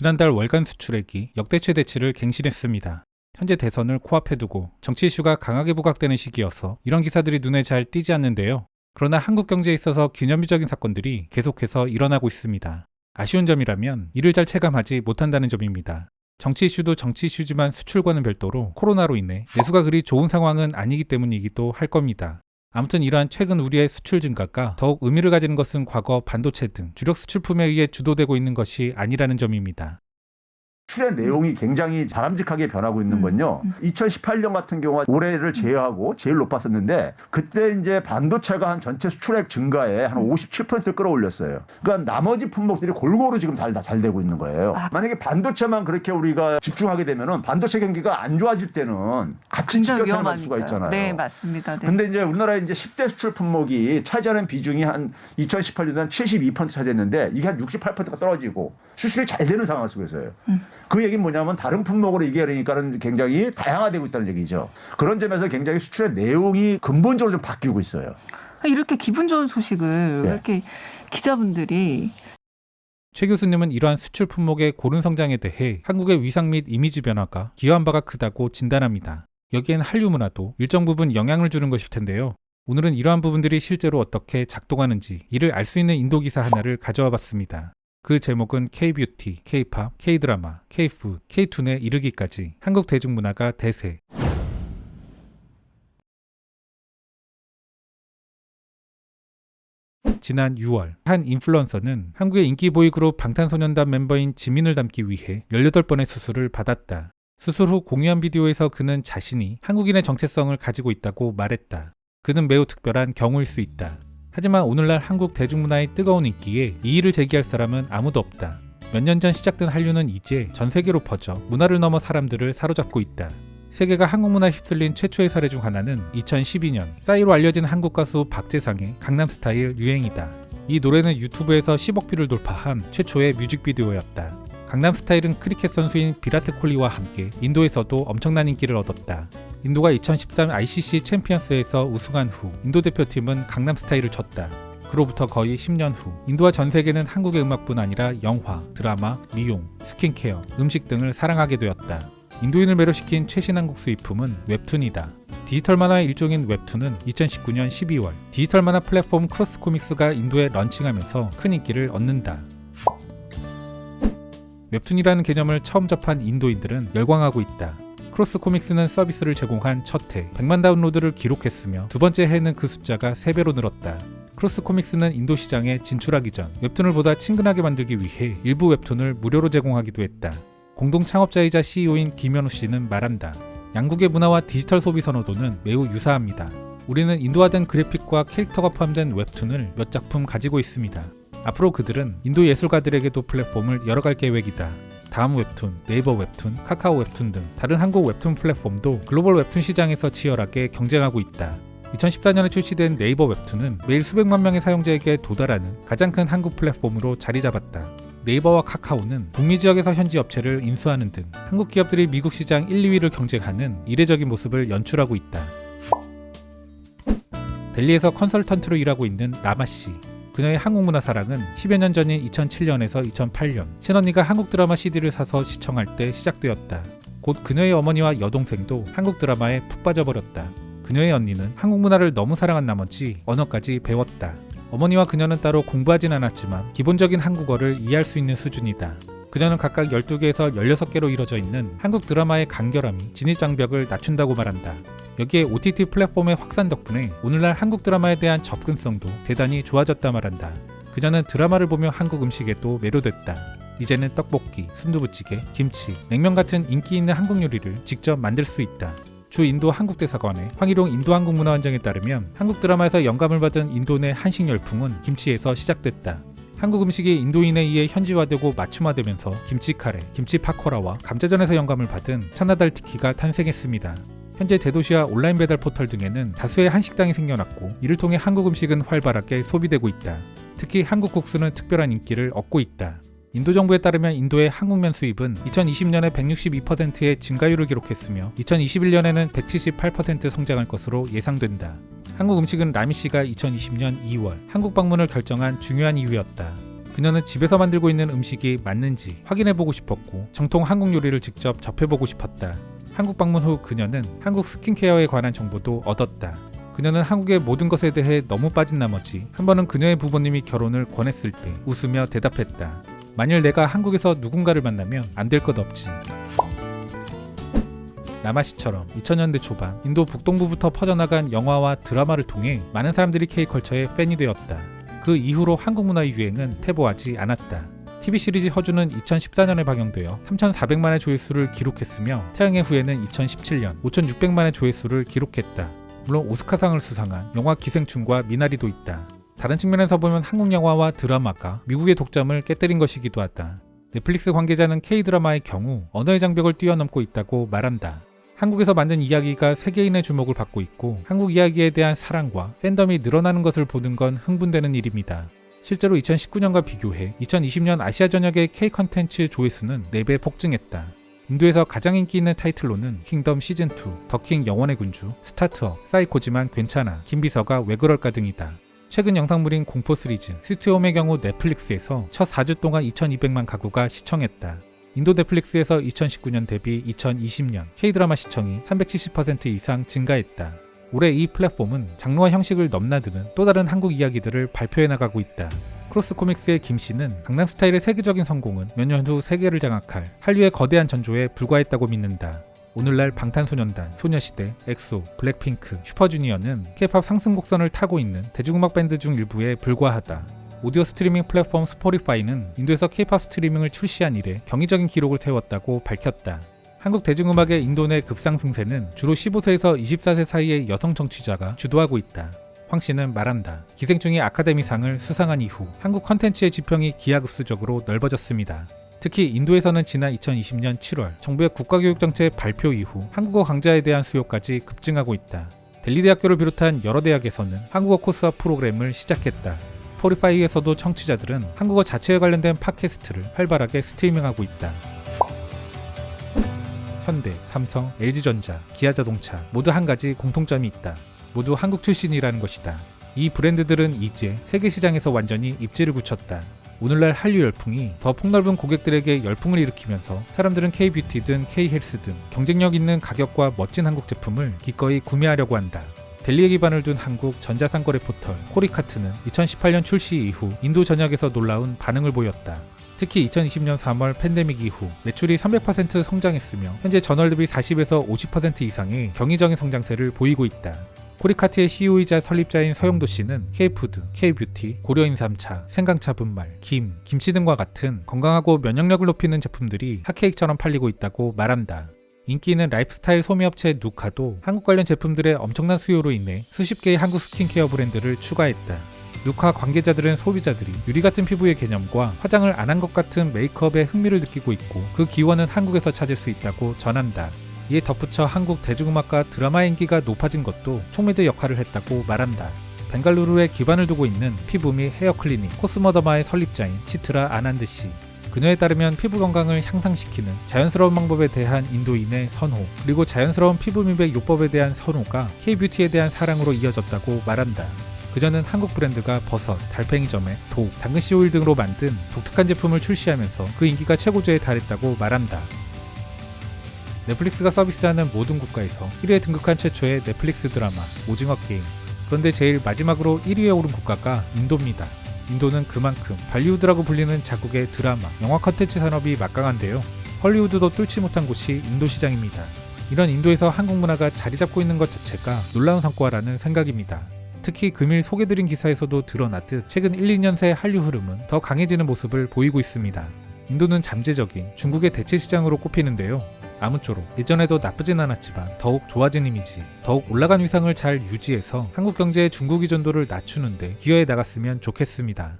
지난달 월간 수출액이 역대 최대치를 갱신했습니다. 현재 대선을 코앞에 두고 정치 이슈가 강하게 부각되는 시기여서 이런 기사들이 눈에 잘 띄지 않는데요. 그러나 한국 경제에 있어서 기념비적인 사건들이 계속해서 일어나고 있습니다. 아쉬운 점이라면 이를 잘 체감하지 못한다는 점입니다. 정치 이슈도 정치 이슈지만 수출과는 별도로 코로나로 인해 내수가 그리 좋은 상황은 아니기 때문이기도 할 겁니다. 아무튼 이러한 최근 우리의 수출 증가가 더욱 의미를 가지는 것은 과거 반도체 등 주력 수출품에 의해 주도되고 있는 것이 아니라는 점입니다. 수출의 내용이 굉장히 바람직하게 변하고 있는 건요. 2018년 같은 경우가 올해를 제외하고 제일 높았었는데 그때 이제 반도체가 한 전체 수출액 증가에 한 57% 끌어올렸어요. 그러니까 나머지 품목들이 골고루 지금 잘 되고 있는 거예요. 만약에 반도체만 그렇게 우리가 집중하게 되면은 반도체 경기가 안 좋아질 때는 같이 직격탄을 수가 있잖아요. 네, 맞습니다. 네. 근데 이제 우리나라의 이제 10대 수출 품목이 차지하는 비중이 한 2018년에 한 72% 차지했는데 이게 한 68%가 떨어지고 수출이 잘 되는 상황 속에서요. 그 얘기는 뭐냐면 다른 품목으로 이게 그러니까는 굉장히 다양화되고 있다는 얘기죠. 그런 점에서 굉장히 수출의 내용이 근본적으로 좀 바뀌고 있어요. 이렇게 기분 좋은 소식을 왜 이렇게 기자분들이 최 교수님은 이러한 수출 품목의 고른 성장에 대해 한국의 위상 및 이미지 변화가 기여한 바가 크다고 진단합니다. 여기엔 한류 문화도 일정 부분 영향을 주는 것일 텐데요. 오늘은 이러한 부분들이 실제로 어떻게 작동하는지 이를 알 수 있는 인도 기사 하나를 가져와 봤습니다. 그 제목은 K-뷰티, K-팝, K-드라마, K-푸드, K-툰에 이르기까지 한국 대중문화가 대세. 지난 6월 한 인플루언서는 한국의 인기 보이그룹 방탄소년단 멤버인 지민을 닮기 위해 18번의 수술을 받았다. 수술 후 공유한 비디오에서 그는 자신이 한국인의 정체성을 가지고 있다고 말했다. 그는 매우 특별한 경우일 수 있다. 하지만 오늘날 한국 대중문화의 뜨거운 인기에 이의를 제기할 사람은 아무도 없다. 몇 년 전 시작된 한류는 이제 전 세계로 퍼져 문화를 넘어 사람들을 사로잡고 있다. 세계가 한국 문화에 휩쓸린 최초의 사례 중 하나는 2012년 싸이로 알려진 한국 가수 박재상의 강남스타일 유행이다. 이 노래는 유튜브에서 10억 뷰를 돌파한 최초의 뮤직비디오였다. 강남스타일은 크리켓 선수인 비라트 콜리와 함께 인도에서도 엄청난 인기를 얻었다. 인도가 2013 ICC 챔피언스에서 우승한 후 인도 대표팀은 강남스타일을 췄다. 그로부터 거의 10년 후 인도와 전 세계는 한국의 음악뿐 아니라 영화, 드라마, 미용, 스킨케어, 음식 등을 사랑하게 되었다. 인도인을 매료시킨 최신 한국 수입품은 웹툰이다. 디지털 만화의 일종인 웹툰은 2019년 12월 디지털 만화 플랫폼 크로스코믹스가 인도에 런칭하면서 큰 인기를 얻는다. 웹툰이라는 개념을 처음 접한 인도인들은 열광하고 있다. 크로스코믹스는 서비스를 제공한 첫 해 100만 다운로드를 기록했으며 두 번째 해에는 그 숫자가 3배로 늘었다. 크로스코믹스는 인도 시장에 진출하기 전 웹툰을 보다 친근하게 만들기 위해 일부 웹툰을 무료로 제공하기도 했다. 공동 창업자이자 CEO인 김현우 씨는 말한다. 양국의 문화와 디지털 소비 선호도는 매우 유사합니다. 우리는 인도화된 그래픽과 캐릭터가 포함된 웹툰을 몇 작품 가지고 있습니다. 앞으로 그들은 인도 예술가들에게도 플랫폼을 열어갈 계획이다. 다음 웹툰, 네이버 웹툰, 카카오 웹툰 등 다른 한국 웹툰 플랫폼도 글로벌 웹툰 시장에서 치열하게 경쟁하고 있다. 2014년에 출시된 네이버 웹툰은 매일 수백만 명의 사용자에게 도달하는 가장 큰 한국 플랫폼으로 자리 잡았다. 네이버와 카카오는 북미 지역에서 현지 업체를 인수하는 등 한국 기업들이 미국 시장 1, 2위를 경쟁하는 이례적인 모습을 연출하고 있다. 델리에서 컨설턴트로 일하고 있는 라마 씨. 그녀의 한국 문화 사랑은 10여 년 전인 2007년에서 2008년 친언니가 한국 드라마 CD를 사서 시청할 때 시작되었다. 곧 그녀의 어머니와 여동생도 한국 드라마에 푹 빠져버렸다. 그녀의 언니는 한국 문화를 너무 사랑한 나머지 언어까지 배웠다. 어머니와 그녀는 따로 공부하진 않았지만 기본적인 한국어를 이해할 수 있는 수준이다. 그녀는 각각 12개에서 16개로 이뤄져 있는 한국 드라마의 간결함이 진입장벽을 낮춘다고 말한다. 여기에 OTT 플랫폼의 확산 덕분에 오늘날 한국 드라마에 대한 접근성도 대단히 좋아졌다 말한다. 그녀는 드라마를 보며 한국 음식에도 매료됐다. 이제는 떡볶이, 순두부찌개, 김치, 냉면 같은 인기 있는 한국 요리를 직접 만들 수 있다. 주 인도 한국대사관의 황희룡 인도한국문화원장에 따르면 한국 드라마에서 영감을 받은 인도 내 한식 열풍은 김치에서 시작됐다. 한국 음식이 인도인에 의해 현지화되고 맞춤화되면서 김치 카레, 김치 파코라와 감자전에서 영감을 받은 차나달 티키가 탄생했습니다. 현재 대도시와 온라인 배달 포털 등에는 다수의 한식당이 생겨났고 이를 통해 한국 음식은 활발하게 소비되고 있다. 특히 한국 국수는 특별한 인기를 얻고 있다. 인도 정부에 따르면 인도의 한국면 수입은 2020년에 162%의 증가율을 기록했으며 2021년에는 178% 성장할 것으로 예상된다. 한국 음식은 라미 씨가 2020년 2월 한국 방문을 결정한 중요한 이유였다. 그녀는 집에서 만들고 있는 음식이 맞는지 확인해보고 싶었고 정통 한국 요리를 직접 접해보고 싶었다. 한국 방문 후 그녀는 한국 스킨케어에 관한 정보도 얻었다. 그녀는 한국의 모든 것에 대해 너무 빠진 나머지 한 번은 그녀의 부모님이 결혼을 권했을 때 웃으며 대답했다. 만일 내가 한국에서 누군가를 만나면 안 될 것 없지. 라마씨처럼 2000년대 초반 인도 북동부부터 퍼져나간 영화와 드라마를 통해 많은 사람들이 K컬처의 팬이 되었다. 그 이후로 한국 문화의 유행은 퇴보하지 않았다. TV 시리즈 허주는 2014년에 방영되어 3,400만의 조회수를 기록했으며 태양의 후예는 2017년 5,600만의 조회수를 기록했다. 물론 오스카상을 수상한 영화 기생충과 미나리도 있다. 다른 측면에서 보면 한국 영화와 드라마가 미국의 독점을 깨뜨린 것이기도 하다. 넷플릭스 관계자는 K드라마의 경우 언어의 장벽을 뛰어넘고 있다고 말한다. 한국에서 만든 이야기가 세계인의 주목을 받고 있고 한국 이야기에 대한 사랑과 팬덤이 늘어나는 것을 보는 건 흥분되는 일입니다. 실제로 2019년과 비교해 2020년 아시아 전역의 K 컨텐츠 조회수는 4배 폭증했다. 인도에서 가장 인기 있는 타이틀로는 킹덤 시즌2, 더킹 영원의 군주, 스타트업, 사이코지만 괜찮아, 김비서가 왜 그럴까 등이다. 최근 영상물인 공포 시리즈 스위트홈의 경우 넷플릭스에서 첫 4주 동안 2200만 가구가 시청했다. 인도 넷플릭스에서 2019년 대비 2020년 K드라마 시청이 370% 이상 증가했다. 올해 이 플랫폼은 장르와 형식을 넘나드는 또 다른 한국 이야기들을 발표해 나가고 있다. 크로스 코믹스의 김씨는 강남 스타일의 세계적인 성공은 몇 년 후 세계를 장악할 한류의 거대한 전조에 불과했다고 믿는다. 오늘날 방탄소년단, 소녀시대, 엑소, 블랙핑크, 슈퍼주니어는 K-팝 상승 곡선을 타고 있는 대중음악 밴드 중 일부에 불과하다. 오디오 스트리밍 플랫폼 스포티파이는 인도에서 K-팝 스트리밍을 출시한 이래 경이적인 기록을 세웠다고 밝혔다. 한국 대중음악의 인도 내 급상승세는 주로 15세에서 24세 사이의 여성 정치자가 주도하고 있다. 황 씨는 말한다. 기생충이 아카데미상을 수상한 이후 한국 컨텐츠의 지평이 기하급수적으로 넓어졌습니다. 특히 인도에서는 지난 2020년 7월 정부의 국가교육정책 발표 이후 한국어 강좌에 대한 수요까지 급증하고 있다. 델리대학교를 비롯한 여러 대학에서는 한국어 코스와 프로그램을 시작했다. 스포티파이에서도 청취자들은 한국어 자체에 관련된 팟캐스트를 활발하게 스트리밍하고 있다. 현대, 삼성, LG전자, 기아자동차 모두 한 가지 공통점이 있다. 모두 한국 출신이라는 것이다. 이 브랜드들은 이제 세계 시장에서 완전히 입지를 굳혔다. 오늘날 한류 열풍이 더 폭넓은 고객들에게 열풍을 일으키면서 사람들은 K-뷰티든 K-헬스든 경쟁력 있는 가격과 멋진 한국 제품을 기꺼이 구매하려고 한다. 델리에 기반을 둔 한국 전자상거래 포털 코리카트는 2018년 출시 이후 인도 전역에서 놀라운 반응을 보였다. 특히 2020년 3월 팬데믹 이후 매출이 300% 성장했으며 현재 전월 대비 40에서 50% 이상의 경이적인 성장세를 보이고 있다. 코리카트의 CEO이자 설립자인 서영도 씨는 K푸드, K뷰티, 고려인삼차, 생강차 분말, 김치 등과 같은 건강하고 면역력을 높이는 제품들이 핫케이크처럼 팔리고 있다고 말한다. 인기 있는 라이프스타일 소매업체 누카도 한국 관련 제품들의 엄청난 수요로 인해 수십 개의 한국 스킨케어 브랜드를 추가했다. 누카 관계자들은 소비자들이 유리 같은 피부의 개념과 화장을 안 한 것 같은 메이크업에 흥미를 느끼고 있고 그 기원은 한국에서 찾을 수 있다고 전한다. 이에 덧붙여 한국 대중음악과 드라마의 인기가 높아진 것도 촉매제 역할을 했다고 말한다. 벵갈루루에 기반을 두고 있는 피부 및 헤어 클리닉 코스모더마의 설립자인 치트라 아난드 씨. 그녀에 따르면 피부 건강을 향상시키는 자연스러운 방법에 대한 인도인의 선호, 그리고 자연스러운 피부 미백 요법에 대한 선호가 K뷰티에 대한 사랑으로 이어졌다고 말한다. 그녀는 한국 브랜드가 버섯, 달팽이점액, 독, 당근씨 오일 등으로 만든 독특한 제품을 출시하면서 그 인기가 최고조에 달했다고 말한다. 넷플릭스가 서비스하는 모든 국가에서 1위에 등극한 최초의 넷플릭스 드라마 오징어 게임. 그런데 제일 마지막으로 1위에 오른 국가가 인도입니다. 인도는 그만큼 발리우드라고 불리는 자국의 드라마, 영화 컨텐츠 산업이 막강한데요. 헐리우드도 뚫지 못한 곳이 인도 시장입니다. 이런 인도에서 한국 문화가 자리 잡고 있는 것 자체가 놀라운 성과라는 생각입니다. 특히 금일 소개드린 기사에서도 드러났듯 최근 1, 2년 새 한류 흐름은 더 강해지는 모습을 보이고 있습니다. 인도는 잠재적인 중국의 대체 시장으로 꼽히는데요. 아무쪼록 예전에도 나쁘진 않았지만 더욱 좋아진 이미지, 더욱 올라간 위상을 잘 유지해서 한국 경제의 중국 의존도를 낮추는데 기여해 나갔으면 좋겠습니다.